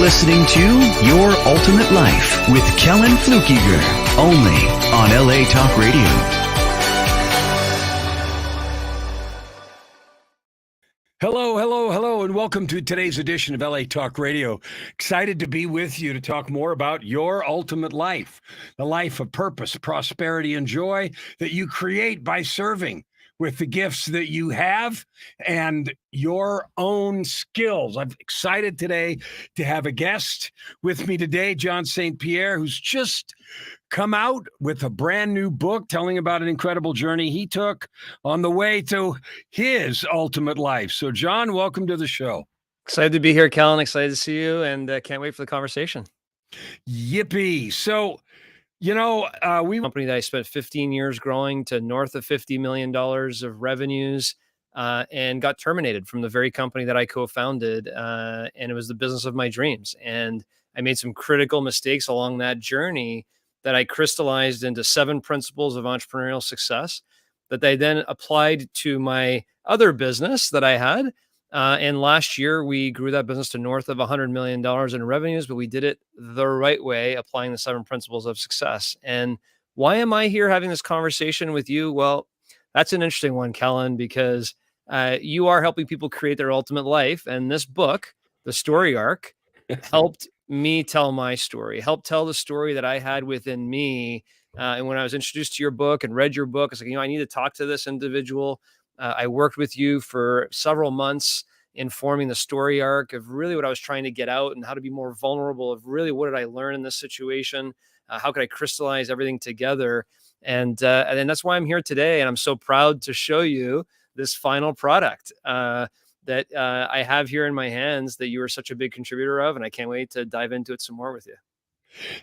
listening to Your Ultimate Life with Kellan Fluckiger, only on LA Talk Radio. Hello, and welcome to today's edition of LA Talk Radio. Excited to be with you to talk more about your ultimate life, the life of purpose, prosperity, and joy that you create by serving with the gifts that you have and your own skills. I'm excited today to have a guest with me today, John St. Pierre, who's just come out with a brand new book telling about an incredible journey he took on the way to his ultimate life. So, John, welcome to the show. Excited to be here, Kellan. Excited to see you, and can't wait for the conversation. Yippee. So, company that I spent 15 years growing to north of $50 million of revenues, and got terminated from the very company that I co-founded. And it was the business of my dreams. And I made some critical mistakes along that journey that I crystallized into 7 principles of entrepreneurial success that I then applied to my other business that I had. And last year we grew that business to north of $100 million in revenues, but we did it the right way, applying the 7 principles of success. And why am I here having this conversation with you? Well, that's an interesting one, Kellan, because you are helping people create their ultimate life. And this book, The Story Arc, helped me tell my story, helped tell the story that I had within me. And when I was introduced to your book and read your book, I was like, I need to talk to this individual. I worked with you for several months informing the story arc of really what I was trying to get out and how to be more vulnerable of really what did I learn in this situation? How could I crystallize everything together? And then that's why I'm here today. And I'm so proud to show you this final product that I have here in my hands that you are such a big contributor of. And I can't wait to dive into it some more with you.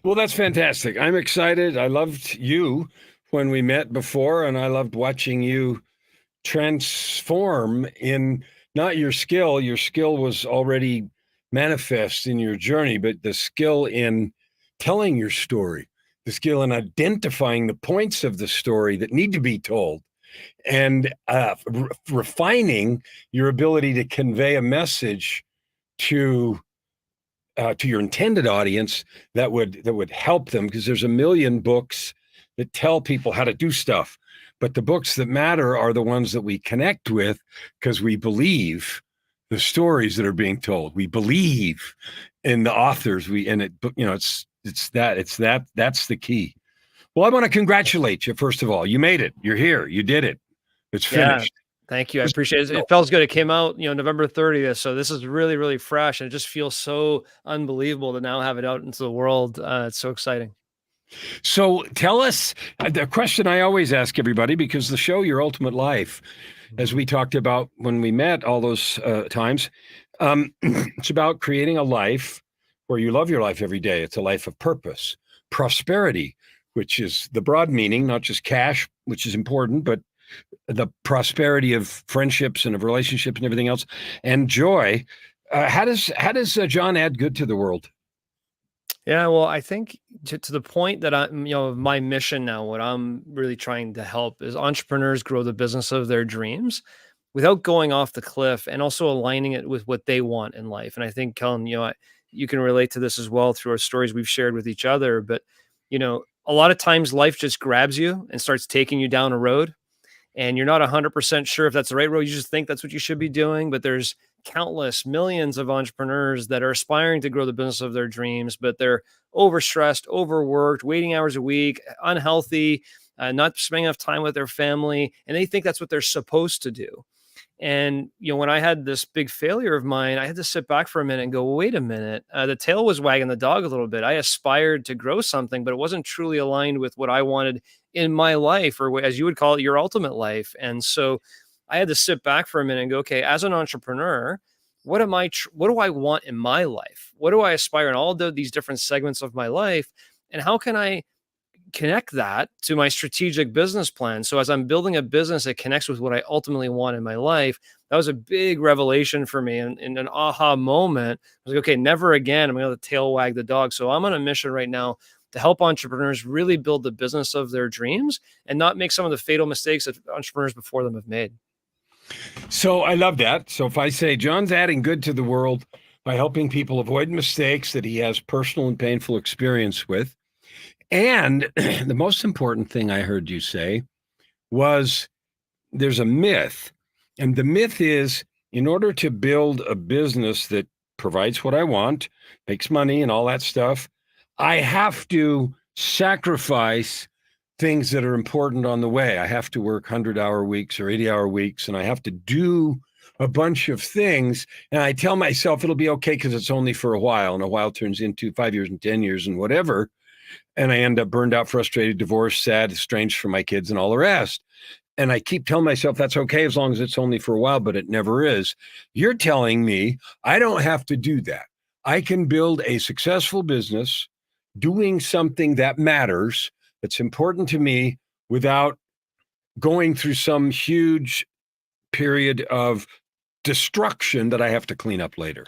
Well, that's fantastic. I'm excited. I loved you when we met before, and I loved watching you transform in not your skill. Your skill was already manifest in your journey, but the skill in telling your story, the skill in identifying the points of the story that need to be told, and refining your ability to convey a message to your intended audience that would help them, because there's a million books that tell people how to do stuff. But the books that matter are the ones that we connect with because we believe the stories that are being told. We believe in the authors. That's the key. Well, I want to congratulate you. First of all, you made it. You're here. You did it. It's finished. Yeah, thank you. I appreciate it. It feels good. It came out, November 30th. So this is really, really fresh. And it just feels so unbelievable to now have it out into the world. It's so exciting. So tell us the question I always ask everybody, because the show, Your Ultimate Life, as we talked about when we met all those times, it's about creating a life where you love your life every day. It's a life of purpose, prosperity, which is the broad meaning, not just cash, which is important, but the prosperity of friendships and of relationships and everything else, and joy. How does John add good to the world? Yeah, well, I think to the point that my mission now, what I'm really trying to help is entrepreneurs grow the business of their dreams without going off the cliff, and also aligning it with what they want in life. And I think, Kellan, you can relate to this as well through our stories we've shared with each other. But, a lot of times life just grabs you and starts taking you down a road, and you're not 100% sure if that's the right road. You just think that's what you should be doing. But there's countless millions of entrepreneurs that are aspiring to grow the business of their dreams, but they're overstressed, overworked, waiting hours a week, unhealthy, not spending enough time with their family. And they think that's what they're supposed to do. And, when I had this big failure of mine, I had to sit back for a minute and go, wait a minute, the tail was wagging the dog a little bit. I aspired to grow something, but it wasn't truly aligned with what I wanted in my life, or as you would call it, your ultimate life. And so I had to sit back for a minute and go, okay, as an entrepreneur, what do I want in my life? What do I aspire in all these different segments of my life? And how can I connect that to my strategic business plan? So as I'm building a business that connects with what I ultimately want in my life, that was a big revelation for me, and an aha moment. I was like, okay, never again am I going to tail wag the dog. So I'm on a mission right now to help entrepreneurs really build the business of their dreams and not make some of the fatal mistakes that entrepreneurs before them have made. So I love that. So if I say John's adding good to the world by helping people avoid mistakes that he has personal and painful experience with. And the most important thing I heard you say was there's a myth. And the myth is, in order to build a business that provides what I want, makes money and all that stuff, I have to sacrifice things that are important on the way. I have to work 100-hour weeks or 80-hour weeks, and I have to do a bunch of things. And I tell myself it'll be okay because it's only for a while, and a while turns into 5 years and 10 years and whatever. And I end up burned out, frustrated, divorced, sad, estranged from my kids and all the rest. And I keep telling myself that's okay as long as it's only for a while, but it never is. You're telling me I don't have to do that. I can build a successful business doing something that matters, that's important to me, without going through some huge period of destruction that I have to clean up later.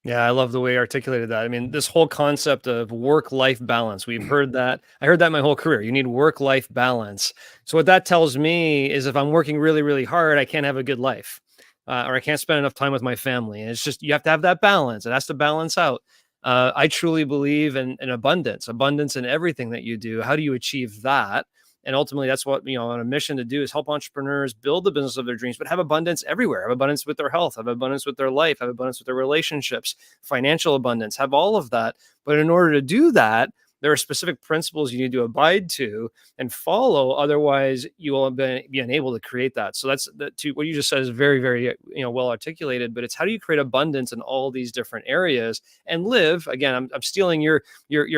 Yeah, I love the way you articulated that. I mean, this whole concept of work-life balance, we've heard that. I heard that my whole career. You need work-life balance. So what that tells me is if I'm working really, really hard, I can't have a good life, or I can't spend enough time with my family. And it's just, you have to have that balance. It has to balance out. I truly believe in abundance in everything that you do. How do you achieve that? And ultimately, that's what, on a mission to do, is help entrepreneurs build the business of their dreams, but have abundance everywhere. Have abundance with their health, have abundance with their life, have abundance with their relationships, financial abundance, have all of that. But in order to do that, there are specific principles you need to abide to and follow. Otherwise, you will be unable to create that. So that's what you just said is very, very, well articulated. But it's how do you create abundance in all these different areas and live? Again, I'm stealing your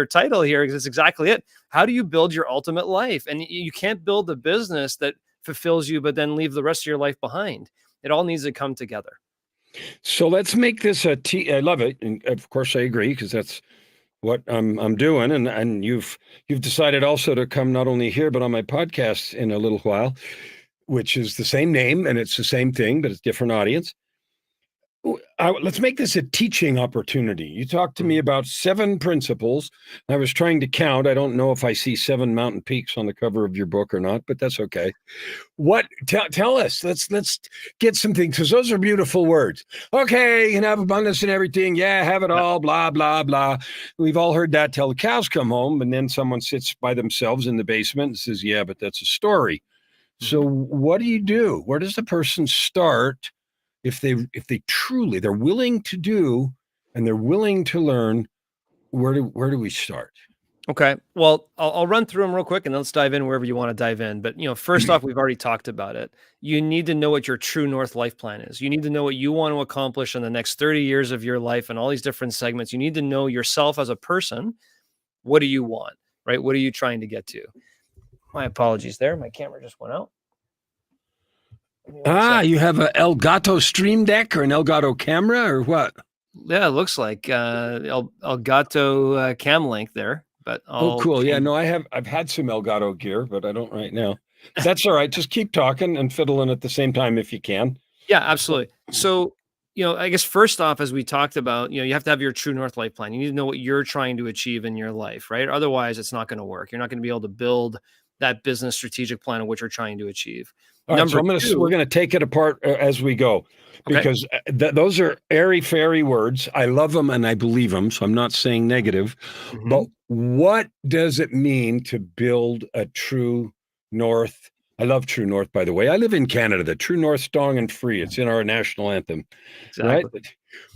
title here because it's exactly it. How do you build your ultimate life? And you can't build the business that fulfills you, but then leave the rest of your life behind. It all needs to come together. So let's make this I love it, and of course I agree because that's what I'm doing, and you've decided also to come not only here but on my podcast in a little while, which is the same name and it's the same thing, but it's different audience. Let's make this a teaching opportunity. You talked to me about 7 principles. I was trying to count. I don't know if I see 7 mountain peaks on the cover of your book or not, but that's okay. Tell us, let's get some things, because those are beautiful words. Okay, you can have abundance in everything. Yeah, have it all, blah, blah, blah. We've all heard that till the cows come home, and then someone sits by themselves in the basement and says, yeah, but that's a story. So what do you do? Where does the person start if they truly, they're willing to do and they're willing to learn? Where do we start? Okay. Well, I'll run through them real quick and let's dive in wherever you want to dive in. But, first off, we've already talked about it. You need to know what your true north life plan is. You need to know what you want to accomplish in the next 30 years of your life and all these different segments. You need to know yourself as a person. What do you want, right? What are you trying to get to? My apologies there. My camera just went out. You have a Elgato Stream Deck or an Elgato camera or what? Yeah, it looks like Elgato Cam Link there. But cool. Yeah, no, I've had some Elgato gear, but I don't right now. That's all right. Just keep talking and fiddling at the same time if you can. Yeah, absolutely. So, I guess first off, as we talked about, you have to have your true north life plan. You need to know what you're trying to achieve in your life, right? Otherwise, it's not going to work. You're not going to be able to build that business strategic plan of what you're trying to achieve. All right, so we're going to take it apart as we go, because those are airy-fairy words. I love them and I believe them, so I'm not saying negative. But what does it mean to build a true north? I love True North, by the way. I live in Canada. The True North, strong and free. It's in our national anthem, right?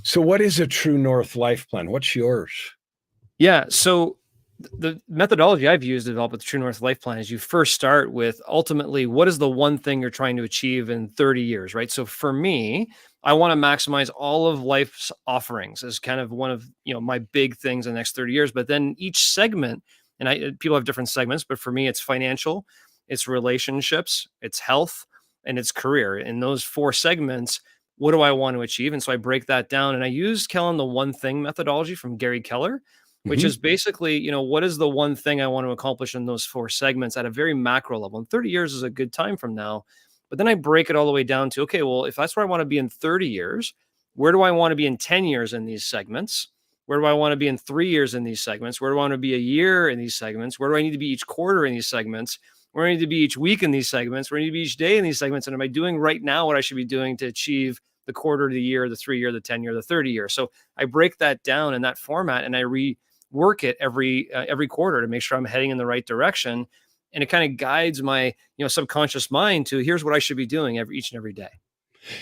So what is a true north life plan? What's yours? Yeah, so the methodology I've used to develop with the True North Life Plan is you first start with ultimately what is the one thing you're trying to achieve in 30 years, right? So for me, I want to maximize all of life's offerings as kind of one of my big things in the next 30 years. But then each segment, and people have different segments, but for me, it's financial, it's relationships, it's health, and it's career. In those 4 segments, what do I want to achieve? And so I break that down, and I use Kellan the one thing methodology from Gary Keller, which is basically, what is the one thing I want to accomplish in those 4 segments at a very macro level? And 30 years is a good time from now. But then I break it all the way down to, okay, well, if that's where I want to be in 30 years, where do I want to be in 10 years in these segments? Where do I want to be in 3 years in these segments? Where do I want to be a year in these segments? Where do I need to be each quarter in these segments? Where do I need to be each week in these segments? Where do I need to be each day in these segments? And am I doing right now what I should be doing to achieve the quarter, the year, the 3 year, the 10 year, the 30 year. So I break that down in that format, and I rework it every quarter to make sure I'm heading in the right direction. And it kind of guides my, subconscious mind to, here's what I should be doing each and every day.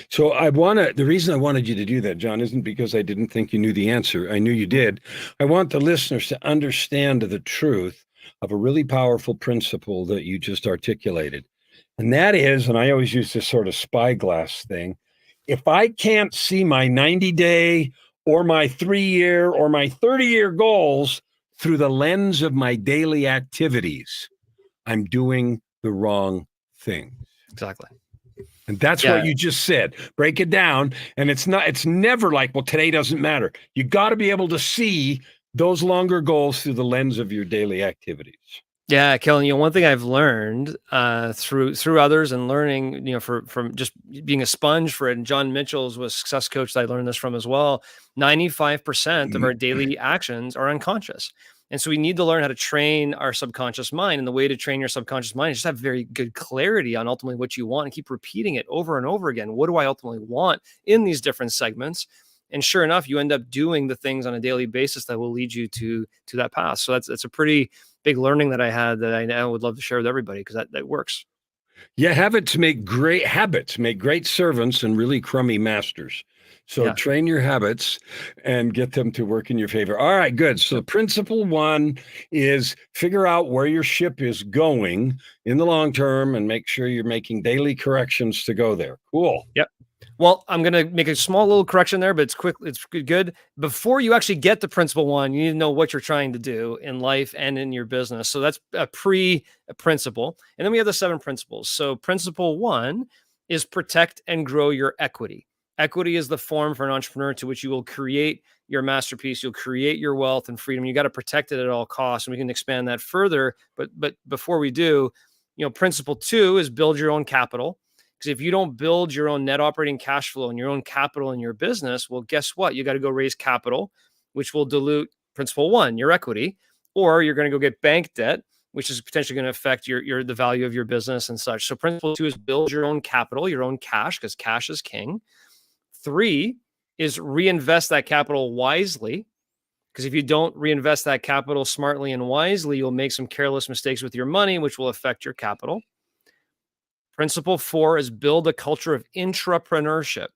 So the reason I wanted you to do that, John, isn't because I didn't think you knew the answer. I knew you did. I want the listeners to understand the truth of a really powerful principle that you just articulated. And that is, and I always use this sort of spyglass thing, if I can't see my 90-day or my 3-year or my 30-year goals through the lens of my daily activities, I'm doing the wrong thing. Exactly. And that's what you just said. Break it down. And it's never like, well, today doesn't matter. You got to be able to see those longer goals through the lens of your daily activities. Yeah, Kellan, one thing I've learned through others and learning, from just being a sponge for it, and John Mitchell's was a success coach that I learned this from as well, 95% of our daily actions are unconscious. And so we need to learn how to train our subconscious mind. And the way to train your subconscious mind is just have very good clarity on ultimately what you want and keep repeating it over and over again. What do I ultimately want in these different segments? And sure enough, you end up doing the things on a daily basis that will lead you to that path. So that's a pretty big learning that I had that I now would love to share with everybody, because that works. Yeah, habits make great servants and really crummy masters. So train your habits and get them to work in your favor. All right, good. So principle 1 is figure out where your ship is going in the long term and make sure you're making daily corrections to go there. Cool. Yep. Well, I'm going to make a small little correction there, but it's quick. It's good. Before you actually get to principle 1, you need to know what you're trying to do in life and in your business. So that's a principle. And then we have the 7 principles. So principle 1 is protect and grow your equity. Equity is the form for an entrepreneur to which you will create your masterpiece. You'll create your wealth and freedom. You got to protect it at all costs. And we can expand that further. But before we do, principle 2 is build your own capital. Because if you don't build your own net operating cash flow and your own capital in your business, well, guess what? You got to go raise capital, which will dilute principle 1, your equity, or you're going to go get bank debt, which is potentially going to affect the value of your business and such. So principle 2 is build your own capital, your own cash, because cash is king. 3 is reinvest that capital wisely. Because if you don't reinvest that capital smartly and wisely, you'll make some careless mistakes with your money, which will affect your capital. Principle 4 is build a culture of intrapreneurship,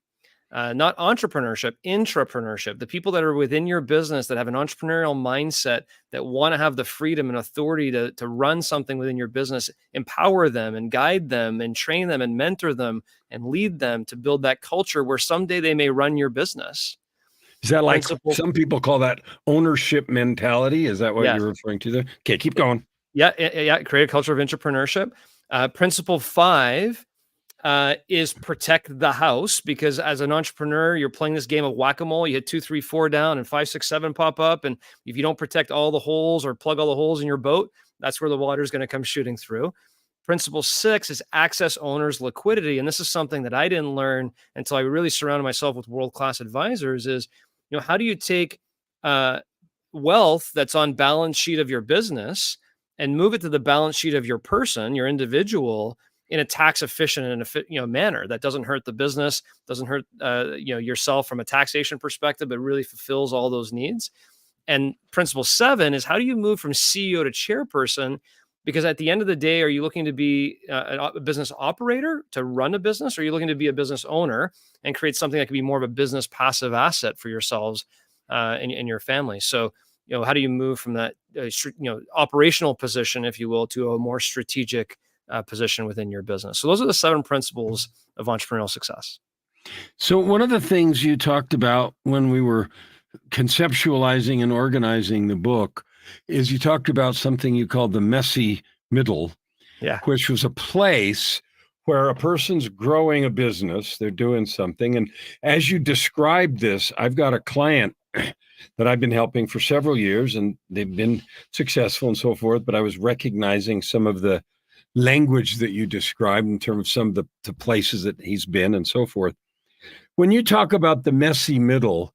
not entrepreneurship, intrapreneurship. The people that are within your business that have an entrepreneurial mindset, that want to have the freedom and authority to run something within your business, empower them and guide them and train them and mentor them and lead them to build that culture where someday they may run your business. Is that like some people call that ownership mentality? Is that what you're referring to there? Okay, keep going. Yeah. Create a culture of entrepreneurship. Principle 5 is protect the house, because as an entrepreneur, you're playing this game of whack-a-mole. You hit 2, 3, 4 down and 5, 6, 7 pop up. And if you don't protect all the holes or plug all the holes in your boat, that's where the water is going to come shooting through. Principle 6 is access owners' liquidity. And this is something that I didn't learn until I really surrounded myself with world-class advisors is, how do you take wealth that's on balance sheet of your business and move it to the balance sheet of your person, your individual, in a tax efficient and manner that doesn't hurt the business, doesn't hurt yourself from a taxation perspective, but really fulfills all those needs. And principle 7 is how do you move from CEO to chairperson? Because at the end of the day, are you looking to be a business operator to run a business, or are you looking to be a business owner and create something that could be more of a business passive asset for yourselves and your family? So, how do you move from that, operational position, if you will, to a more strategic position within your business? So those are the 7 principles of entrepreneurial success. So one of the things you talked about when we were conceptualizing and organizing the book is you talked about something you called the messy middle, which was a place where a person's growing a business, they're doing something. And as you described this, I've got a client that I've been helping for several years, and they've been successful and so forth, but I was recognizing some of the language that you described in terms of some of the places that he's been and so forth. When you talk about the messy middle,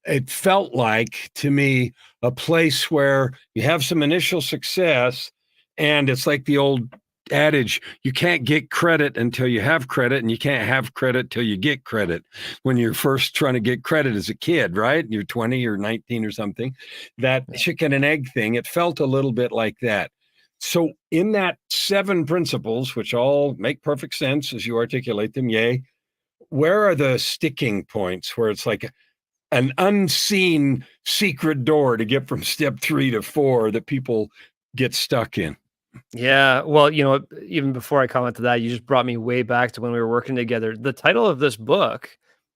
it felt like to me a place where you have some initial success, and it's like the old adage, you can't get credit until you have credit, and you can't have credit till you get credit. When you're first trying to get credit as a kid, right? You're 20 or 19 or something. That chicken and egg thing, it felt a little bit like that. So in that 7 principles, which all make perfect sense as you articulate them, yay, where are the sticking points where it's like an unseen secret door to get from step 3 to 4 that people get stuck in? Yeah. Well, even before I comment to that, you just brought me way back to when we were working together. The title of this book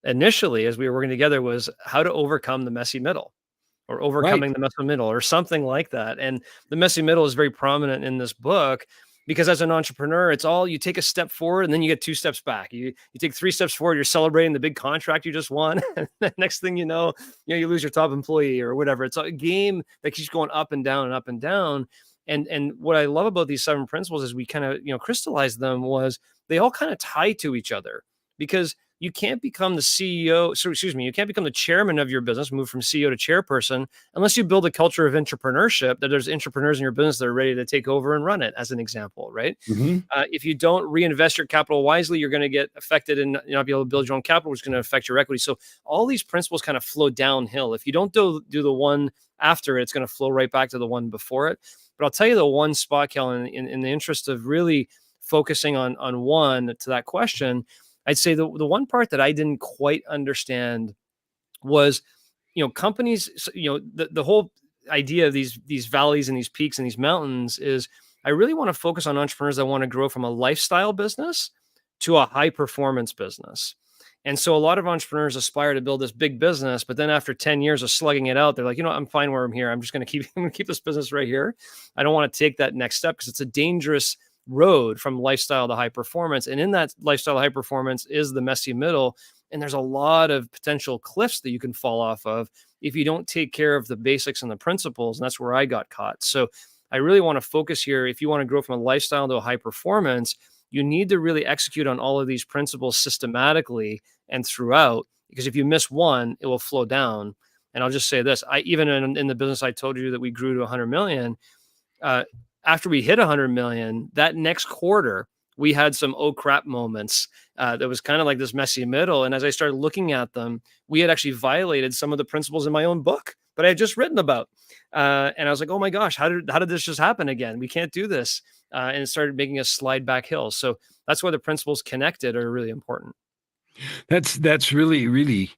initially, as we were working together, was How to Overcome the Messy Middle, or Right. Overcoming the Messy Middle, or something like that. And the messy middle is very prominent in this book because as an entrepreneur, it's all you take a step forward and then you get 2 steps back. You take 3 steps forward, you're celebrating the big contract you just won. And the next thing you lose your top employee or whatever. It's a game that keeps going up and down and up and down. And what I love about these 7 principles is we kind of, crystallize them, was they all kind of tie to each other, because you can't become the CEO. So excuse me, you can't become the chairman of your business, move from CEO to chairperson, unless you build a culture of entrepreneurship, that there's entrepreneurs in your business that are ready to take over and run it, as an example, right? Mm-hmm. If you don't reinvest your capital wisely, you're going to get affected and not be able to build your own capital, which is going to affect your equity. So all these principles kind of flow downhill. If you don't do the one after it, it's going to flow right back to the one before it. But I'll tell you the one spot, Kellan, in the interest of really focusing on one to that question, I'd say the one part that I didn't quite understand was, companies, the whole idea of these valleys and these peaks and these mountains is, I really want to focus on entrepreneurs that want to grow from a lifestyle business to a high performance business. And so a lot of entrepreneurs aspire to build this big business, but then after 10 years of slugging it out, they're like, I'm fine where I'm here. I'm just going to keep this business right here. I don't want to take that next step because it's a dangerous road from lifestyle to high performance. And in that lifestyle to high performance is the messy middle. And there's a lot of potential cliffs that you can fall off of if you don't take care of the basics and the principles. And that's where I got caught. So I really want to focus here. If you want to grow from a lifestyle to a high performance, you need to really execute on all of these principles systematically and throughout, because if you miss one, it will flow down. And I'll just say this, even in the business I told you that we grew to 100 million, after we hit 100 million, that next quarter, we had some oh crap moments that was kind of like this messy middle. And as I started looking at them, we had actually violated some of the principles in my own book, but I had just written about. And I was like, oh my gosh, how did this just happen again? We can't do this. And it started making us slide back hills. So that's why the principles connected are really important. That's really, really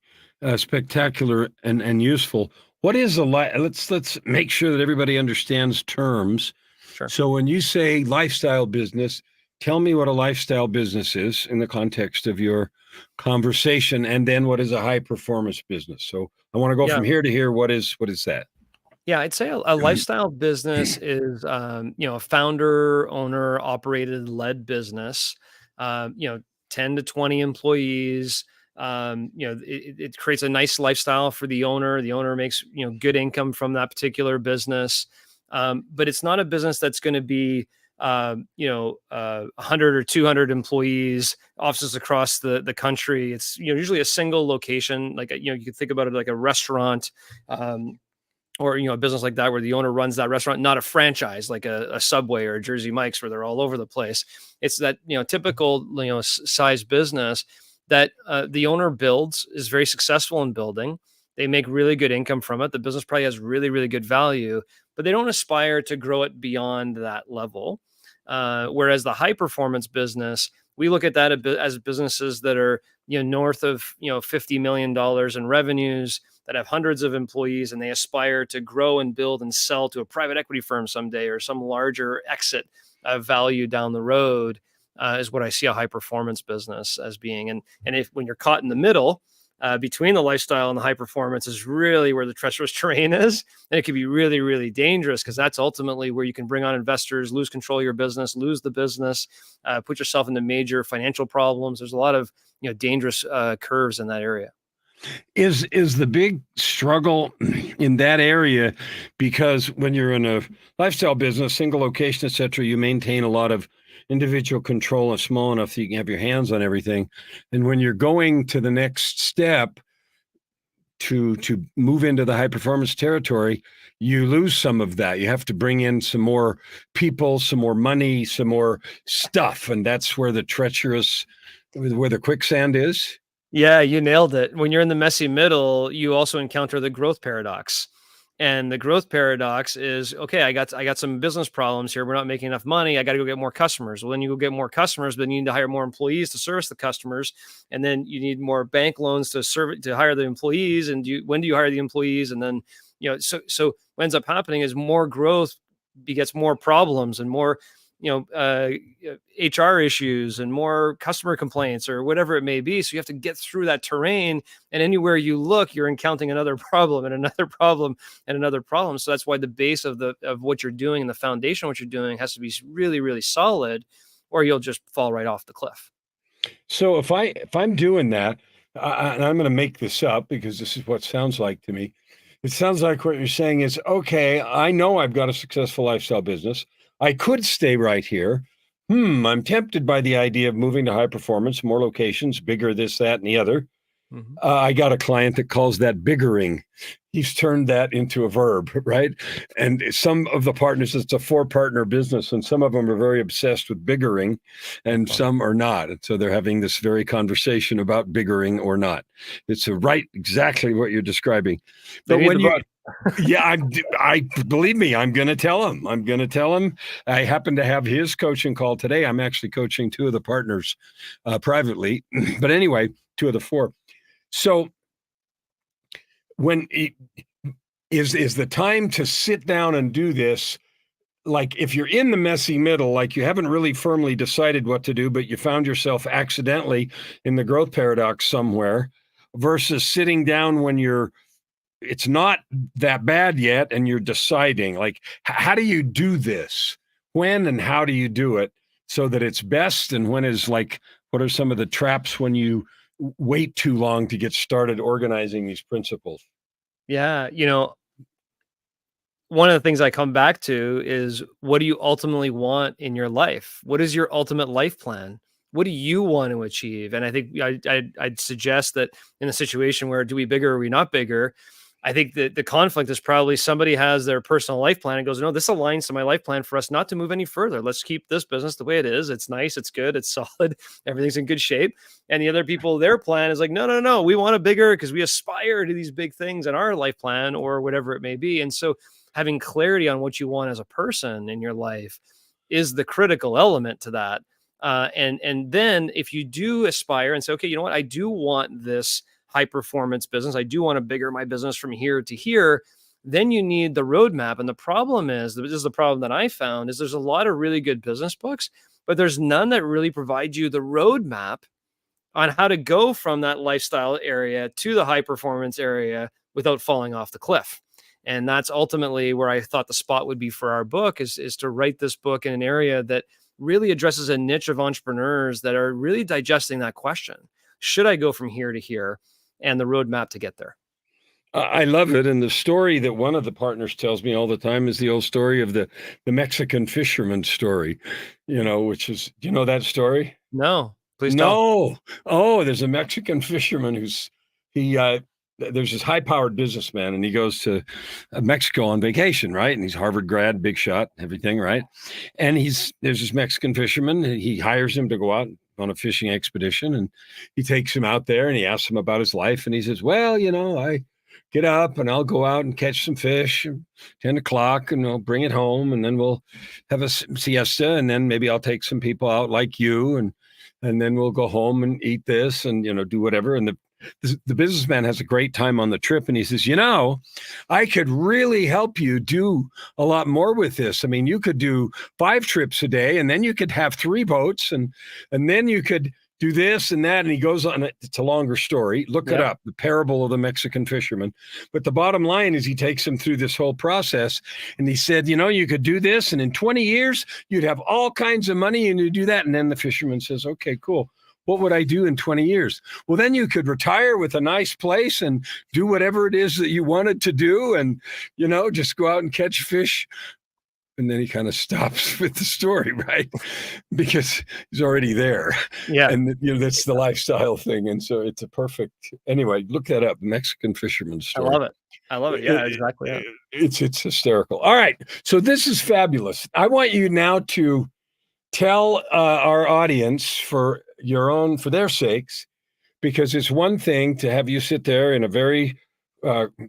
spectacular and useful. What is let's make sure that everybody understands terms. Sure. So when you say lifestyle business, tell me what a lifestyle business is in the context of your conversation, and then what is a high performance business? So I want to go from here to here. What is that? Yeah, I'd say a lifestyle business is, a founder, owner, operated, led business. 10 to 20 employees. It creates a nice lifestyle for the owner. The owner makes good income from that particular business. But it's not a business that's going to be 100 or 200 employees, offices across the country. It's usually a single location, like you could think about it like a restaurant, or a business like that where the owner runs that restaurant, not a franchise like a Subway or a Jersey Mike's where they're all over the place. It's that typical size business that the owner builds, is very successful in building. They make really good income from it. The business probably has really, really good value, but they don't aspire to grow it beyond that level. Whereas the high performance business, we look at that as businesses that are north of $50 million in revenues, that have hundreds of employees, and they aspire to grow and build and sell to a private equity firm someday, or some larger exit value down the road, is what I see a high performance business as being. And if when you're caught in the middle between the lifestyle and the high performance, is really where the treacherous terrain is. And it can be really, really dangerous, because that's ultimately where you can bring on investors, lose control of your business, lose the business, put yourself into major financial problems. There's a lot of dangerous curves in that area. Is the big struggle in that area, because when you're in a lifestyle business, single location, et cetera, you maintain a lot of individual control and small enough that you can have your hands on everything. And when you're going to the next step to move into the high performance territory, you lose some of that. You have to bring in some more people, some more money, some more stuff. And that's where the quicksand is. Yeah, you nailed it. When you're in the messy middle, you also encounter the growth paradox. And the growth paradox is, okay, I got some business problems here. We're not making enough money. I got to go get more customers. Well, then you go get more customers, but then you need to hire more employees to service the customers. And then you need more bank loans to hire the employees. And when do you hire the employees? And then, so what ends up happening is more growth begets more problems and more, HR issues and more customer complaints or whatever it may be. So you have to get through that terrain, and anywhere you look, you're encountering another problem and another problem and another problem. So that's why the base of what you're doing and the foundation of what you're doing has to be really, really solid, or you'll just fall right off the cliff. So if I'm doing that, and I'm going to make this up because this is what it sounds like to me. It sounds like what you're saying is, okay, I know I've got a successful lifestyle business. I could stay right here. I'm tempted by the idea of moving to high performance, more locations, bigger, this, that, and the other. Mm-hmm. I got a client that calls that biggering. He's turned that into a verb, right? And some of the partners, it's a 4-partner business, and some of them are very obsessed with biggering, and some are not. And so they're having this very conversation about biggering or not. It's exactly what you're describing. But when you, yeah, I believe me, I'm going to tell him. I happen to have his coaching call today. I'm actually coaching 2 of the partners privately, but anyway, 2 of the 4. So is the time to sit down and do this? Like if you're in the messy middle, like you haven't really firmly decided what to do, but you found yourself accidentally in the growth paradox somewhere, versus sitting down when it's not that bad yet and you're deciding, like, how do you do this? When and how do you do it so that it's best? And what are some of the traps when you wait too long to get started organizing these principles? Yeah. One of the things I come back to is, what do you ultimately want in your life? What is your ultimate life plan? What do you want to achieve? And I think I'd suggest that in a situation where do we bigger or are we not bigger, I think that the conflict is probably somebody has their personal life plan and goes, no, this aligns to my life plan for us not to move any further. Let's keep this business the way it is. It's nice. It's good. It's solid. Everything's in good shape. And the other people, their plan is like, no. We want a bigger because we aspire to these big things in our life plan or whatever it may be. And so having clarity on what you want as a person in your life is the critical element to that. And then if you do aspire and say, okay, you know what, I do want this high performance business, I do want to bigger my business from here to here, then you need the roadmap. And the problem is, this is the problem that I found, is there's a lot of really good business books, but there's none that really provide you the roadmap on how to go from that lifestyle area to the high performance area without falling off the cliff. And that's ultimately where I thought the spot would be for our book, is to write this book in an area that really addresses a niche of entrepreneurs that are really digesting that question. Should I go from here to here? And the roadmap to get there. I love it. And the story that one of the partners tells me all the time is the old story of the Mexican fisherman story, which is, do you know that story? No, please tell. No. Oh, there's a Mexican fisherman there's this high-powered businessman, and he goes to Mexico on vacation, right? And he's Harvard grad, big shot, everything, right? And there's this Mexican fisherman, and he hires him to go out on a fishing expedition, and he takes him out there and he asks him about his life. And he says, well, I get up and I'll go out and catch some fish at 10 o'clock and I'll bring it home, and then we'll have a siesta, and then maybe I'll take some people out like you, and then we'll go home and eat this and, do whatever. And the businessman has a great time on the trip, and he says, I could really help you do a lot more with this. I mean, you could do 5 trips a day, and then you could have 3 boats, and then you could do this and that. And he goes on. It's a longer story. Look it up, the parable of the Mexican fisherman. But the bottom line is he takes him through this whole process, and he said, you could do this, and in 20 years, you'd have all kinds of money, and you do that. And then the fisherman says, okay, cool. What would I do in 20 years? Well, then you could retire with a nice place and do whatever it is that you wanted to do, and, just go out and catch fish And then he kind of stops with the story, right? Because he's already there. Yeah. And, that's the lifestyle thing. And so it's a perfect, anyway, look that up. Mexican fisherman I story. love it. I love it. Yeah, exactly. Yeah. It's hysterical. All right. So this is fabulous. I want you now to tell our audience for their sakes, because it's one thing to have you sit there in a very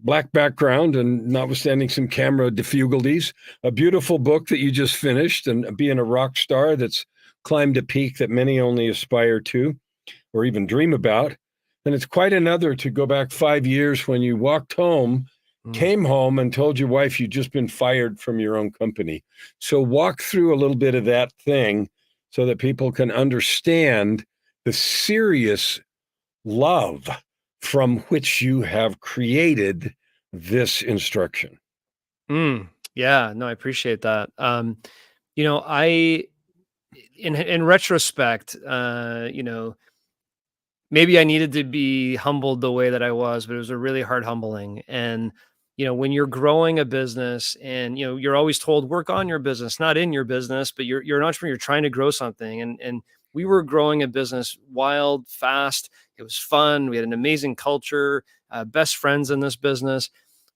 black background and notwithstanding some camera difficulties, a beautiful book that you just finished and being a rock star that's climbed a peak that many only aspire to or even dream about. And it's quite another to go back 5 years when you walked home, came home and told your wife you'd just been fired from your own company. So walk through a little bit of that thing so that people can understand the serious love from which you have created this instruction. Yeah, no, I appreciate that. I, in retrospect, maybe I needed to be humbled the way that I was, but it was a really hard humbling. And, when you're growing a business and, you're always told work on your business, not in your business, but you're an entrepreneur, you're trying to grow something. And we were growing a business wild, fast. It was fun. We had an amazing culture, best friends in this business,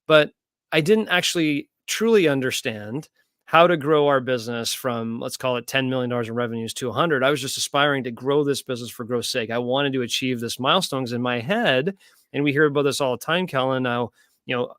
but I didn't actually truly understand how to grow our business from, let's call it $10 million in revenues to 100. I was just aspiring to grow this business for growth's sake. I wanted to achieve this milestones in my head. And we hear about this all the time, Kellan. Now,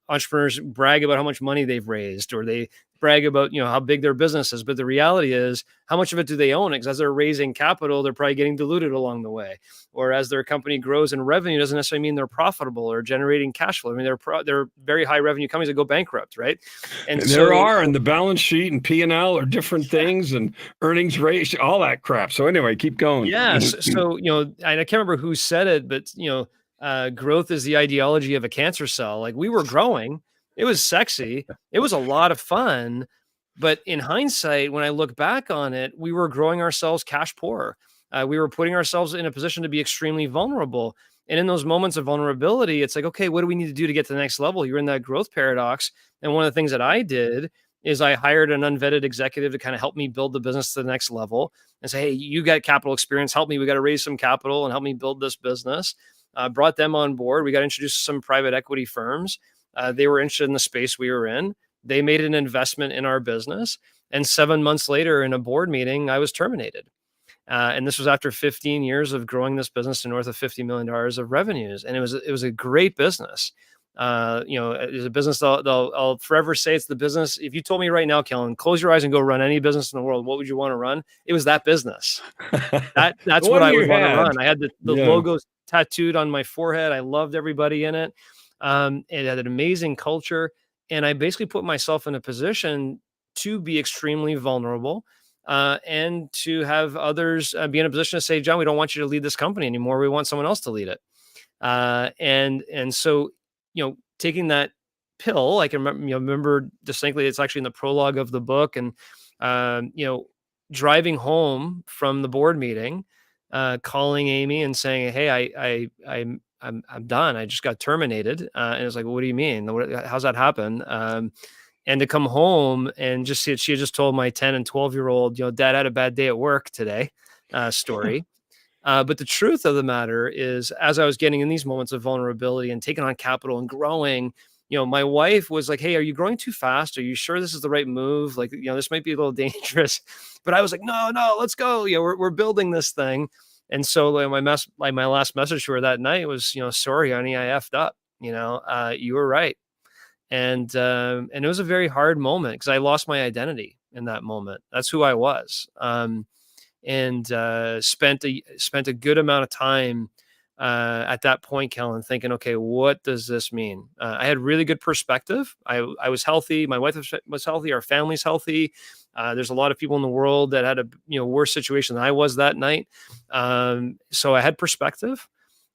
entrepreneurs brag about how much money they've raised, or they brag about, how big their business is. But the reality is, how much of it do they own? Because as they're raising capital, they're probably getting diluted along the way. Or as their company grows in revenue, doesn't necessarily mean they're profitable or generating cash flow. I mean, they're very high revenue companies that go bankrupt, right? And there are, and the balance sheet and P&L are different things, and earnings ratio, all that crap. So anyway, keep going. Yes. So, I can't remember who said it, but, growth is the ideology of a cancer cell. Like, we were growing, it was sexy, it was a lot of fun, but in hindsight, when I look back on it, we were growing ourselves cash poor. We were putting ourselves in a position to be extremely vulnerable. And in those moments of vulnerability, it's like, okay, what do we need to do to get to the next level? You're in that growth paradox. And one of the things that I did is I hired an unvetted executive to kind of help me build the business to the next level and say, hey, you got capital experience, help me. We got to raise some capital and help me build this business. Brought them on board. We got introduced to some private equity firms. They were interested in the space we were in. They made an investment in our business. And 7 months later, in a board meeting, I was terminated. And this was after 15 years of growing this business to north of $50 million of revenues. And it was a great business. It's a business I'll forever say it's the business. If you told me right now, Kellan, close your eyes and go run any business in the world, what would you want to run? It was that business. That's what I would want to run. I had the logos tattooed on my forehead. I loved everybody in it. It had an amazing culture. And I basically put myself in a position to be extremely vulnerable, and to have others be in a position to say, John, we don't want you to lead this company anymore. We want someone else to lead it. And so, taking that pill, I can remember distinctly, it's actually in the prologue of the book, and, driving home from the board meeting, calling Amy and saying, hey, I'm done. I just got terminated. And it's like, well, what do you mean? How's that happen? And to come home and just see it, she had just told my 10 and 12-year-old, dad had a bad day at work today, story. But the truth of the matter is, as I was getting in these moments of vulnerability and taking on capital and growing, my wife was like, hey, are you growing too fast? Are you sure this is the right move? Like, this might be a little dangerous. But I was like, no, let's go. We're building this thing. And so my last message to her that night was, sorry, honey, I effed up. You were right. And it was a very hard moment because I lost my identity in that moment. That's who I was. And spent a good amount of time at that point, Kellan, thinking, okay, what does this mean? I had really good perspective. I was healthy. My wife was healthy. Our family's healthy. There's a lot of people in the world that had a worse situation than I was that night. So I had perspective.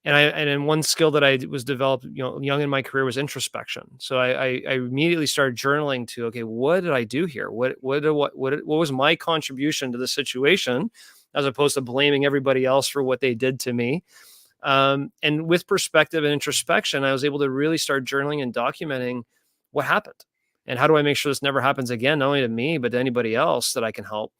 And then one skill that I was developed, young in my career was introspection. So I immediately started journaling to, okay, what did I do here? What was my contribution to the situation, as opposed to blaming everybody else for what they did to me. And with perspective and introspection, I was able to really start journaling and documenting what happened. And how do I make sure this never happens again, not only to me, but to anybody else that I can help?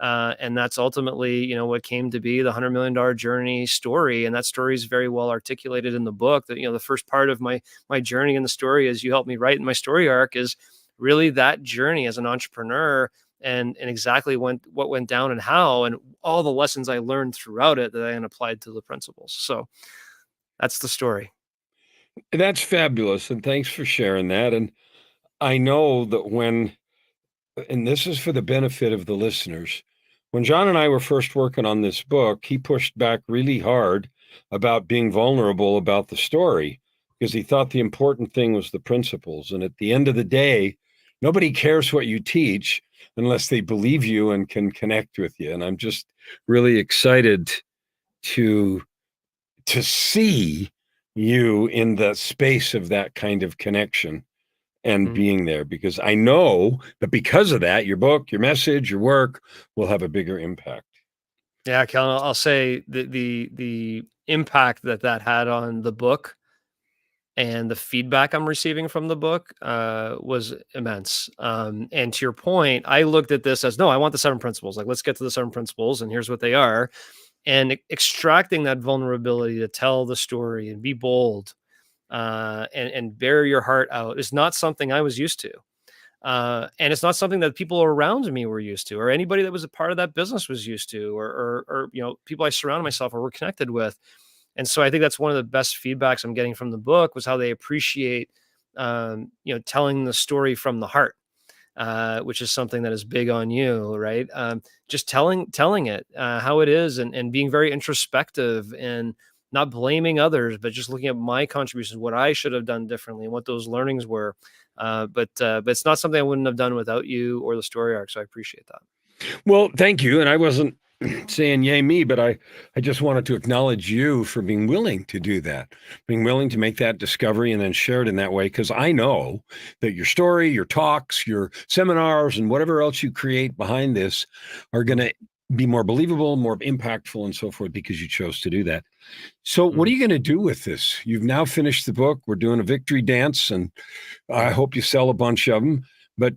And that's ultimately, what came to be the $100 million journey story. And that story is very well articulated in the book. That, the first part of my journey in the story, as you helped me write in my story arc, is really that journey as an entrepreneur, and exactly what went down and how, and all the lessons I learned throughout it that I then applied to the principles. So that's the story. That's fabulous. And thanks for sharing that. And I know that and this is for the benefit of the listeners, when John and I were first working on this book, he pushed back really hard about being vulnerable about the story because he thought the important thing was the principles. And at the end of the day, nobody cares what you teach unless they believe you and can connect with you. And I'm just really excited to see you in the space of that kind of connection and being there, because I know that because of that, your book, your message, your work will have a bigger impact. Yeah, Kellan, I'll say the impact that had on the book and the feedback I'm receiving from the book was immense. And to your point, I looked at this as, no, I want the 7 principles. Like, let's get to the 7 principles, and here's what they are. And extracting that vulnerability to tell the story and be bold, and bear your heart out is not something I was used to. And it's not something that people around me were used to, or anybody that was a part of that business was used to, or people I surrounded myself or were connected with. And so I think that's one of the best feedbacks I'm getting from the book, was how they appreciate, telling the story from the heart, which is something that is big on you, right? Just telling it how it is, and being very introspective, and not blaming others, but just looking at my contributions, what I should have done differently, and what those learnings were. But it's not something I wouldn't have done without you or the story arc. So I appreciate that. Well, thank you. And I wasn't saying yay me, but I just wanted to acknowledge you for being willing to do that, being willing to make that discovery and then share it in that way. Because I know that your story, your talks, your seminars, and whatever else you create behind this are going to be more believable, more impactful, and so forth, because you chose to do that. So what are you going to do with this? You've now finished the book. We're doing a victory dance, and I hope you sell a bunch of them. But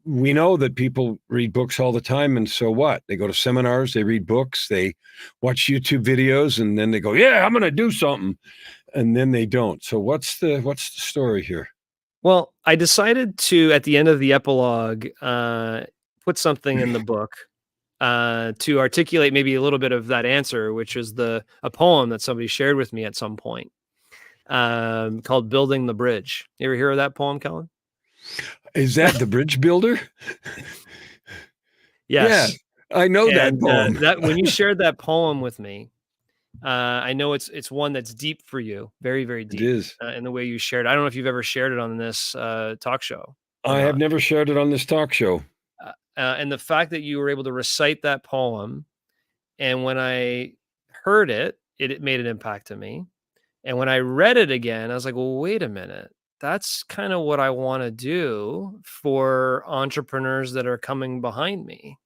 we know that people read books all the time, and so what? They go to seminars, they read books, they watch YouTube videos, and then they go, yeah, I'm going to do something, and then they don't. So what's the story here? Well, I decided to, at the end of the epilogue, put something in the book to articulate maybe a little bit of that answer, which is a poem that somebody shared with me at some point, called "Building the Bridge." You ever hear of that poem, Kellan? Is that the bridge builder? Yes. Yeah, I know that poem. That when you shared that poem with me, I know it's one that's deep for you, very, very deep. It is. In the way you shared. I don't know if you've ever shared it on this talk show. I have never shared it on this talk show. And the fact that you were able to recite that poem, and when I heard it, it made an impact to me. And when I read it again, I was like, well, wait a minute. That's kind of what I want to do for entrepreneurs that are coming behind me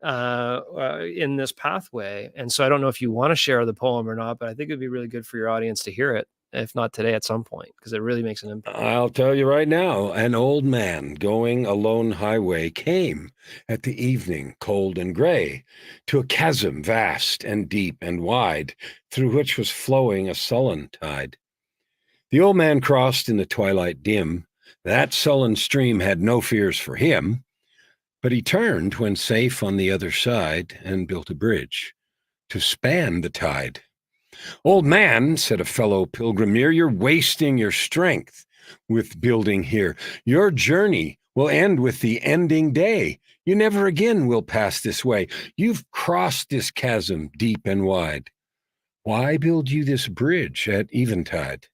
in this pathway. And so I don't know if you want to share the poem or not, but I think it'd be really good for your audience to hear it, if not today, at some point, because it really makes an impact. I'll tell you right now, an old man going a lone highway came at the evening, cold and gray, to a chasm vast and deep and wide, through which was flowing a sullen tide. The old man crossed in the twilight dim. That sullen stream had no fears for him, but he turned when safe on the other side and built a bridge to span the tide. Old man, said a fellow pilgrim near, you're wasting your strength with building here. Your journey will end with the ending day. You never again will pass this way. You've crossed this chasm deep and wide. Why build you this bridge at eventide?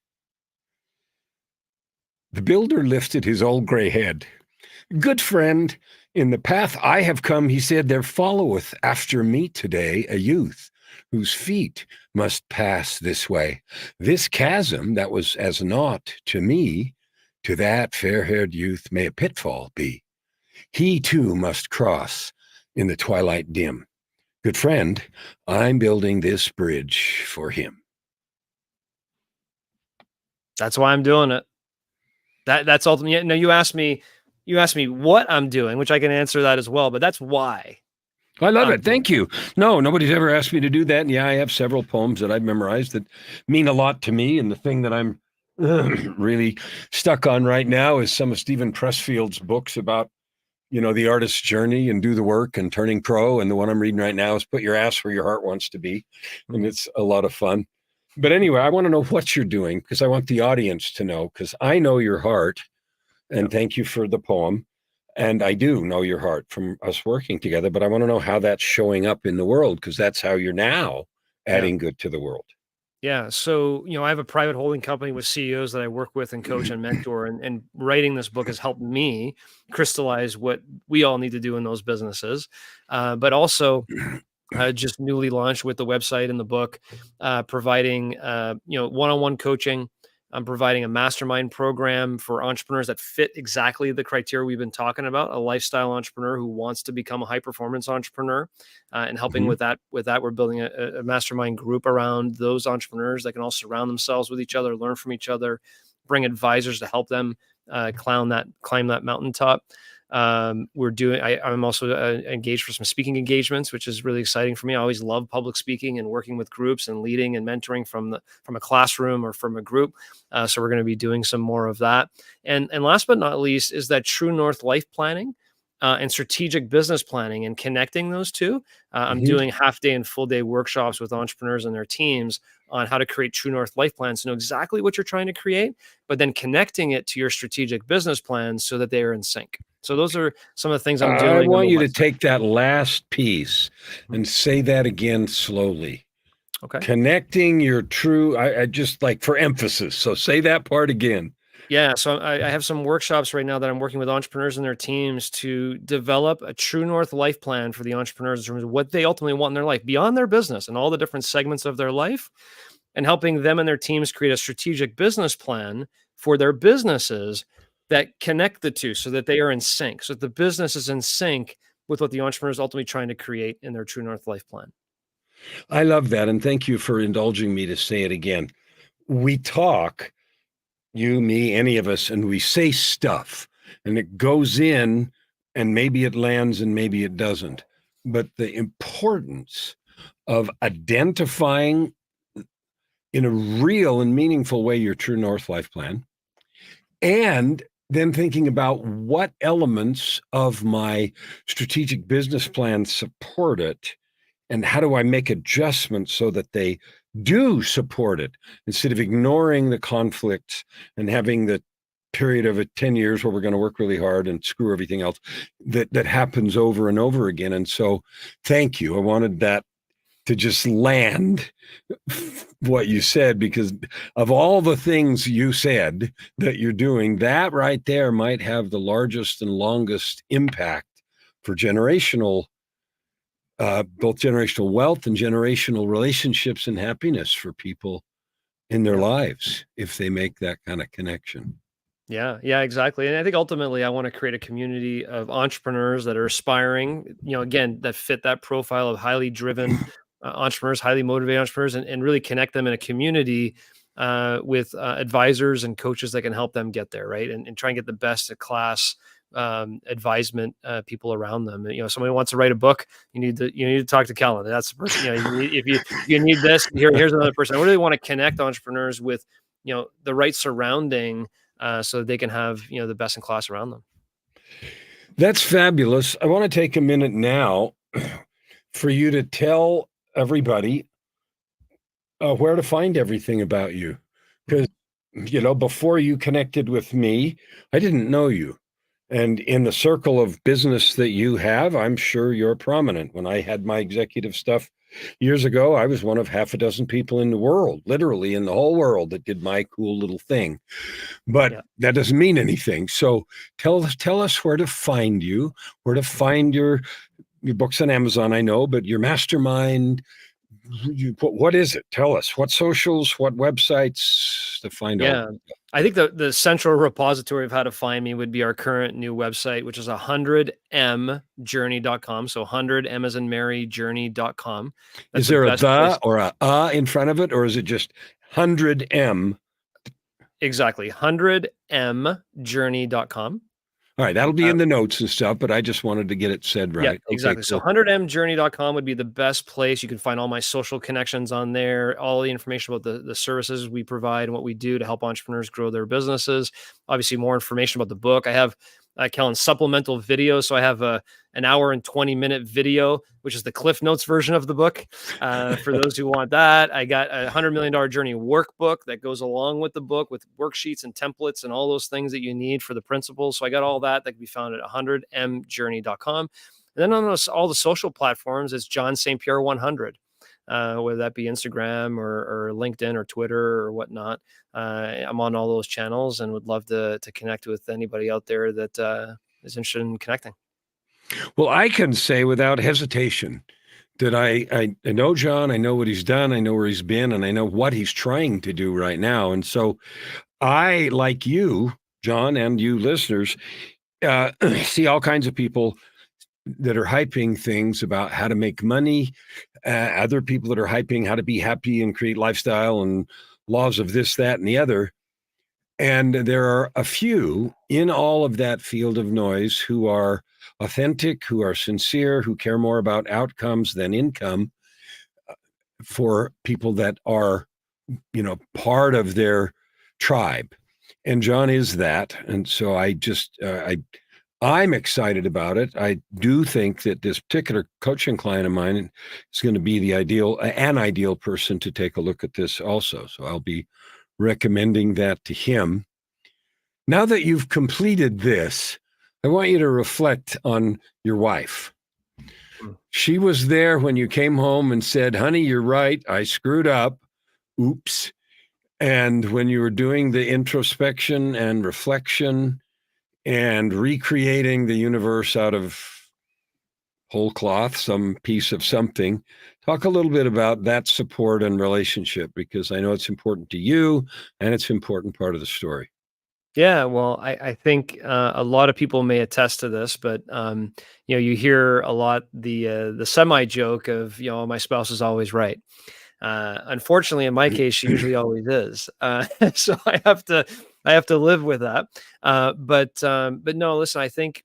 The builder lifted his old gray head. Good friend, in the path I have come, he said, there followeth after me today a youth whose feet must pass this way. This chasm that was as naught to me, to that fair-haired youth may a pitfall be. He too must cross in the twilight dim. Good friend, I'm building this bridge for him. That's why I'm doing it. That's ultimately. Now, you asked me, you asked me what I'm doing, which I can answer that as well, but that's why. I love it. Thank you. No, nobody's ever asked me to do that. And yeah, I have several poems that I've memorized that mean a lot to me. And the thing that I'm really stuck on right now is some of Stephen Pressfield's books about, the artist's journey and do the work and turning pro. And the one I'm reading right now is Put Your Ass Where Your Heart Wants to Be. And it's a lot of fun. But anyway, I want to know what you're doing because I want the audience to know, because I know your heart. And thank you for the poem. And I do know your heart from us working together, but I want to know how that's showing up in the world, because that's how you're now adding good to the world. Yeah. So, I have a private holding company with CEOs that I work with and coach and mentor, and writing this book has helped me crystallize what we all need to do in those businesses. But also, just newly launched with the website and the book, providing, one-on-one coaching. I'm providing a mastermind program for entrepreneurs that fit exactly the criteria we've been talking about, a lifestyle entrepreneur who wants to become a high performance entrepreneur, and helping with that. We're building a mastermind group around those entrepreneurs that can all surround themselves with each other, learn from each other, bring advisors to help them climb that mountaintop. I'm also engaged for some speaking engagements, which is really exciting for me. I always love public speaking and working with groups and leading and mentoring from a classroom or from a group. So we're going to be doing some more of that. And last but not least is that True North life planning and strategic business planning, and connecting those two. I'm doing half day and full day workshops with entrepreneurs and their teams on how to create True North life plans to know exactly what you're trying to create, but then connecting it to your strategic business plans so that they are in sync. So those are some of the things I'm doing. I want you to take that last piece and say that again slowly. Okay. Connecting your true, I just like for emphasis. So say that part again. Yeah. So I have some workshops right now that I'm working with entrepreneurs and their teams to develop a True North life plan for the entrepreneurs in terms of what they ultimately want in their life beyond their business and all the different segments of their life, and helping them and their teams create a strategic business plan for their businesses that connect the two so that they are in sync, so that the business is in sync with what the entrepreneur is ultimately trying to create in their True North life plan. I love that. And thank you for indulging me to say it again. We talk, you, me, any of us, and we say stuff and it goes in and maybe it lands and maybe it doesn't. But the importance of identifying in a real and meaningful way your True North life plan, and then thinking about what elements of my strategic business plan support it, and how do I make adjustments so that they do support it, instead of ignoring the conflicts and having the period of 10 years where we're going to work really hard and screw everything else that happens over and over again. And so thank you. I wanted that to just land what you said, because of all the things you said that you're doing, that right there might have the largest and longest impact for generational, both generational wealth and generational relationships and happiness for people in their lives if they make that kind of connection. Yeah, exactly. And I think ultimately I want to create a community of entrepreneurs that are aspiring, again, that fit that profile of highly driven entrepreneurs, highly motivated entrepreneurs, and really connect them in a community with advisors and coaches that can help them get there, right? And try and get the best of class advisement people around them. Somebody wants to write a book, you need to talk to Kellan. That's the person. If you need this, here's another person. I really want to connect entrepreneurs with the right surrounding so that they can have the best in class around them. That's fabulous. I want to take a minute now for you to tell everybody where to find everything about you, because before you connected with me, I didn't know you. And in the circle of business that you have, I'm sure you're prominent. When I had my executive stuff years ago, I was one of half a dozen people in the world, literally in the whole world, that did my cool little thing. But that doesn't mean anything. So tell us where to find you, where to find your books on Amazon, I know, but your mastermind, what is it? Tell us what socials, what websites to find out. I think the central repository of how to find me would be our current new website, which is 100mjourney.com. So 100M as in Mary journey.com. Is there a the or a in front of it, or is it just 100M? Exactly. 100mjourney.com. All right. That'll be in the notes and stuff, but I just wanted to get it said right. Yeah, Okay, exactly. So cool. 100mjourney.com would be the best place. You can find all my social connections on there, all the information about the services we provide and what we do to help entrepreneurs grow their businesses. Obviously, more information about the book. I have Kellan supplemental videos. So I have an hour and 20-minute video, which is the Cliff Notes version of the book. For those who want that, I got a $100 million journey workbook that goes along with the book with worksheets and templates and all those things that you need for the principles. So I got all that can be found at 100mjourney.com. And then on all the social platforms, it's John St. Pierre 100, whether that be Instagram or LinkedIn or Twitter or whatnot. I'm on all those channels and would love to connect with anybody out there that is interested in connecting. Well, I can say without hesitation that I know John, I know what he's done, I know where he's been, and I know what he's trying to do right now. And so I, like you, John, and you listeners, see all kinds of people that are hyping things about how to make money, other people that are hyping how to be happy and create lifestyle and laws of this, that, and the other. And there are a few in all of that field of noise who are authentic, who are sincere, who care more about outcomes than income for people that are, part of their tribe. And John is that. And so I'm excited about it. I do think that this particular coaching client of mine is going to be an ideal person to take a look at this also. So I'll be recommending that to him. Now that you've completed this, I want you to reflect on your wife. She was there when you came home and said, honey, you're right. I screwed up. Oops. And when you were doing the introspection and reflection and recreating the universe out of whole cloth, some piece of something, talk a little bit about that support and relationship, because I know it's important to you and it's an important part of the story. Yeah, well, I think a lot of people may attest to this, but you hear a lot the semi joke of my spouse is always right. Unfortunately, in my case, she usually always is. So I have to live with that. But no, listen, I think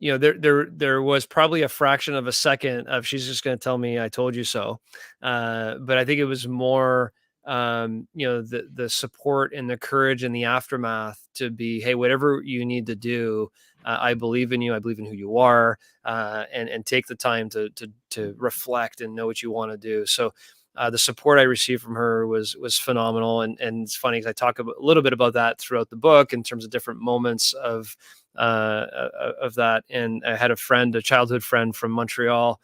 there was probably a fraction of a second of she's just going to tell me I told you so. But I think it was more the support and the courage and the aftermath to be, hey, whatever you need to do, I believe in you. I believe in who you are, and take the time to reflect and know what you want to do. So the support I received from her was phenomenal, and it's funny because I talk a little bit about that throughout the book in terms of different moments of that. And I had a childhood friend from Montreal,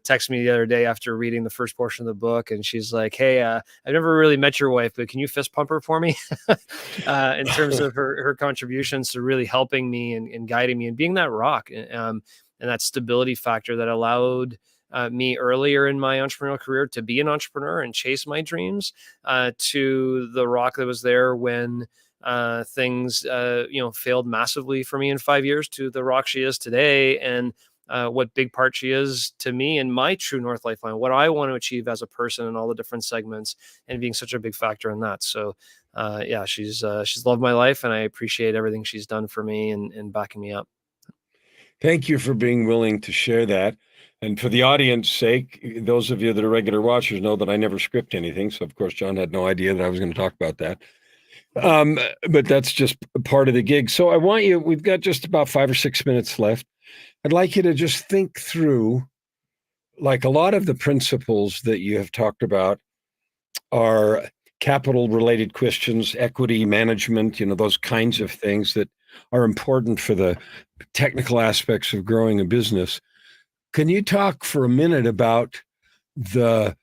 text me the other day after reading the first portion of the book, and she's like, hey, I've never really met your wife, but can you fist pump her for me? In terms of her contributions to really helping me and guiding me and being that rock, and that stability factor that allowed me earlier in my entrepreneurial career to be an entrepreneur and chase my dreams, to the rock that was there when things failed massively for me in 5 years, to the rock she is today, and what big part she is to me in my true North Lifeline, what I want to achieve as a person in all the different segments, and being such a big factor in that. So she's loved my life, and I appreciate everything she's done for me and backing me up. Thank you for being willing to share that. And for the audience sake, those of you that are regular watchers know that I never script anything. So of course, John had no idea that I was going to talk about that. But that's just part of the gig. So we've got just about 5 or 6 minutes left. I'd like you to just think through, like, a lot of the principles that you have talked about are capital related questions, equity management, those kinds of things that are important for the technical aspects of growing a business. Can you talk for a minute about the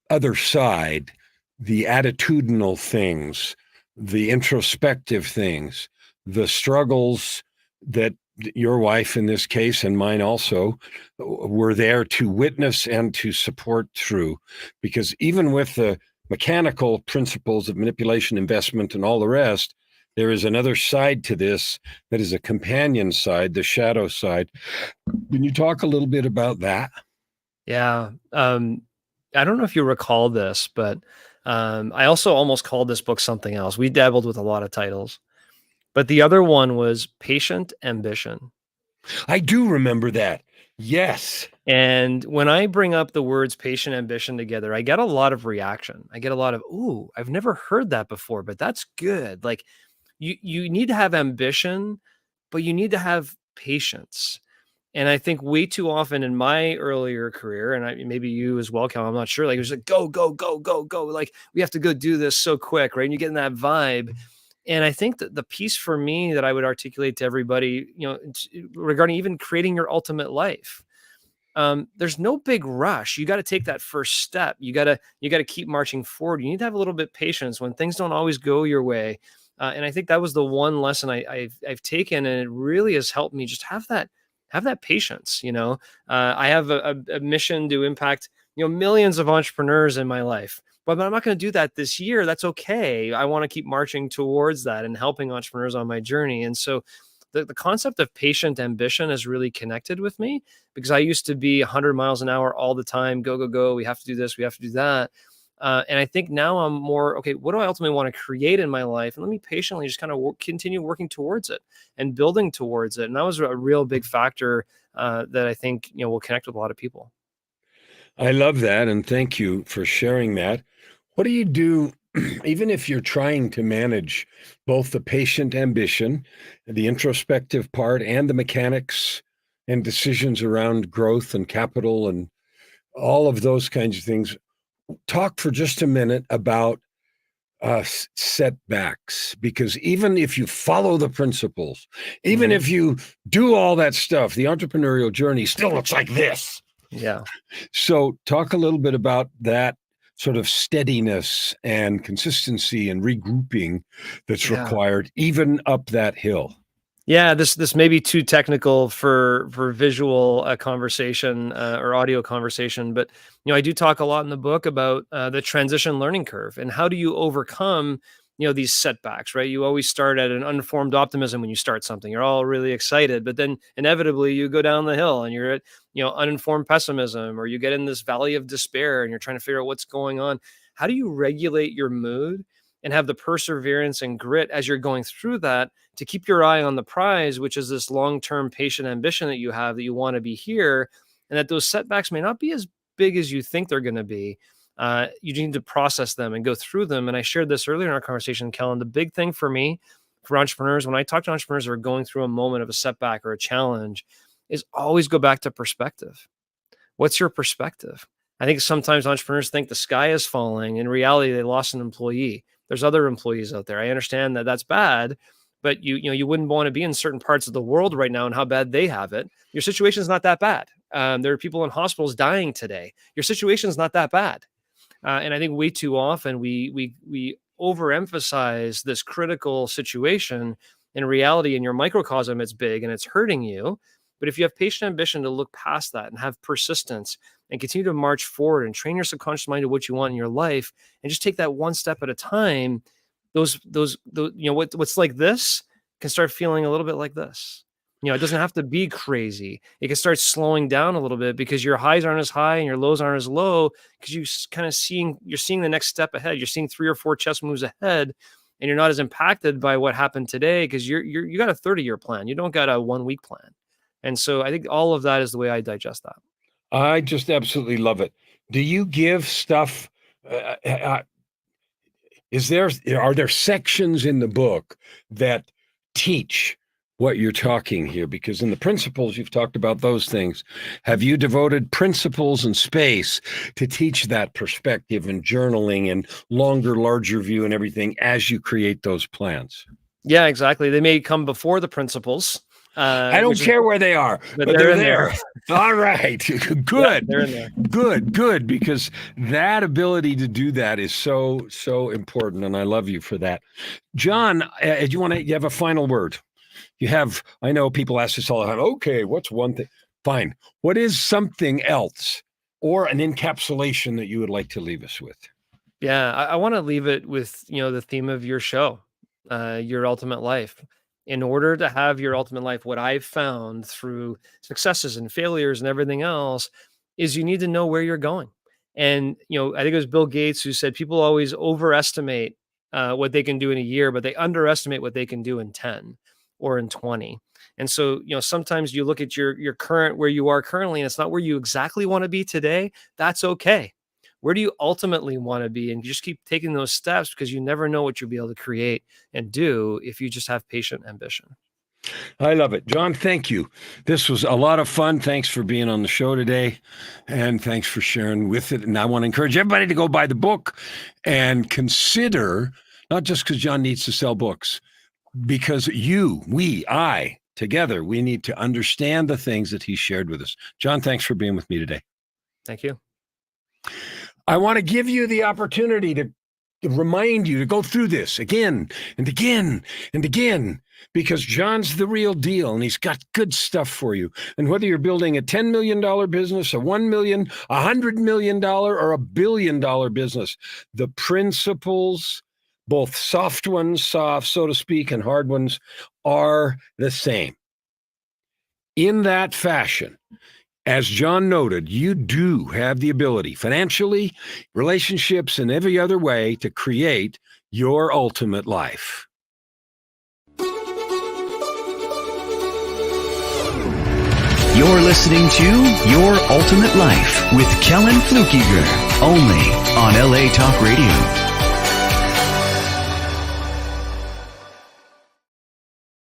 other side, the attitudinal things, the introspective things, the struggles that your wife in this case, and mine also, were there to witness and to support through? Because even with the mechanical principles of manipulation, investment, and all the rest, there is another side to this that is a companion side, the shadow side. Can you talk a little bit about that? Yeah. I don't know if you recall this, but I also almost called this book something else. We dabbled with a lot of titles. But the other one was patient ambition. I do remember that. Yes. And when I bring up the words patient ambition together, I get a lot of reaction. I get a lot of, ooh, I've never heard that before, but that's good. Like you need to have ambition, but you need to have patience. And I think way too often in my earlier career, and maybe you as well, Cal, I'm not sure. Like it was like go, go, go, go, go. Like we have to go do this so quick, right? And you get in that vibe. And I think that the piece for me that I would articulate to everybody, regarding even creating your ultimate life, there's no big rush. You got to take that first step. You got to keep marching forward. You need to have a little bit patience when things don't always go your way. And I think that was the one lesson I've taken, and it really has helped me just have that patience. I have a mission to impact millions of entrepreneurs in my life, but I'm not going to do that this year. That's okay. I want to keep marching towards that and helping entrepreneurs on my journey. And so the concept of patient ambition has really connected with me, because I used to be 100 miles an hour all the time. Go, go, go. We have to do this. We have to do that. And I think now I'm more, okay, what do I ultimately want to create in my life? And let me patiently just kind of continue working towards it and building towards it. And that was a real big factor that I think, will connect with a lot of people. I love that. And thank you for sharing that. What do you do, even if you're trying to manage both the patient ambition, the introspective part, and the mechanics and decisions around growth and capital and all of those kinds of things? Talk for just a minute about setbacks, because even if you follow the principles, even if you do all that stuff, the entrepreneurial journey still looks like this. Yeah. So talk a little bit about that sort of steadiness and consistency and regrouping that's required even up that hill. Yeah, this may be too technical for visual conversation or audio conversation, but I do talk a lot in the book about the transition learning curve and how do you overcome these setbacks, right? You always start at an unformed optimism when you start something. You're all really excited, but then inevitably you go down the hill and you're at uninformed pessimism, or you get in this valley of despair and you're trying to figure out what's going on. How do you regulate your mood and have the perseverance and grit as you're going through that to keep your eye on the prize, which is this long-term patient ambition that you have, that you want to be here, and that those setbacks may not be as big as you think they're going to be. You need to process them and go through them. And I shared this earlier in our conversation, Kellan. The big thing for me, for entrepreneurs, when I talk to entrepreneurs who are going through a moment of a setback or a challenge, is always go back to perspective. What's your perspective? I think sometimes entrepreneurs think the sky is falling. In reality, they lost an employee. There's other employees out there. I understand that that's bad, but you wouldn't want to be in certain parts of the world right now and how bad they have it. Your situation is not that bad. There are people in hospitals dying today. Your situation is not that bad. And I think way too often we overemphasize this critical situation. In reality, in your microcosm, it's big and it's hurting you. But if you have patient ambition to look past that and have persistence and continue to march forward and train your subconscious mind to what you want in your life, and just take that one step at a time, those what's like this can start feeling a little bit like this. It doesn't have to be crazy. It can start slowing down a little bit because your highs aren't as high and your lows aren't as low, because you're seeing the next step ahead. You're seeing 3 or 4 chess moves ahead, and you're not as impacted by what happened today because you got a 30-year plan. You don't got a 1-week plan. And so I think all of that is the way I digest that. I just absolutely love it. Do you give stuff? Are there sections in the book that teach what you're talking here? Because in the principles, you've talked about those things. Have you devoted principles and space to teach that perspective and journaling and longer, larger view and everything as you create those plans? Yeah, exactly. They may come before the principles. I don't care where they are, but they're there. All right. Good. Yeah, they're in there. Good. Because that ability to do that is so, so important. And I love you for that. John, you have a final word? I know people ask this all the time. Okay, what's one thing? Fine. What is something else or an encapsulation that you would like to leave us with? Yeah, I want to leave it with, the theme of your show, your ultimate life. In order to have your ultimate life, what I've found through successes and failures and everything else is you need to know where you're going. And, I think it was Bill Gates who said people always overestimate what they can do in a year, but they underestimate what they can do in 10 or in 20. And so, sometimes you look at your current, where you are currently, and it's not where you exactly want to be today. That's okay. Where do you ultimately want to be? And you just keep taking those steps, because you never know what you'll be able to create and do if you just have patient ambition. I love it. John, thank you. This was a lot of fun. Thanks for being on the show today, and thanks for sharing with it. And I want to encourage everybody to go buy the book and consider, not just because John needs to sell books, because I, together, we need to understand the things that he shared with us. John, thanks for being with me today. Thank you. I want to give you the opportunity to remind you to go through this again and again and again, because John's the real deal and he's got good stuff for you. And whether you're building a $10 million business, a $1 million, $100 million, or $1 billion business, the principles, both soft ones, so to speak, and hard ones, are the same. In that fashion, as John noted, you do have the ability, financially, relationships, and every other way, to create your ultimate life. You're listening to Your Ultimate Life with Kellan Fluckiger, only on LA Talk Radio.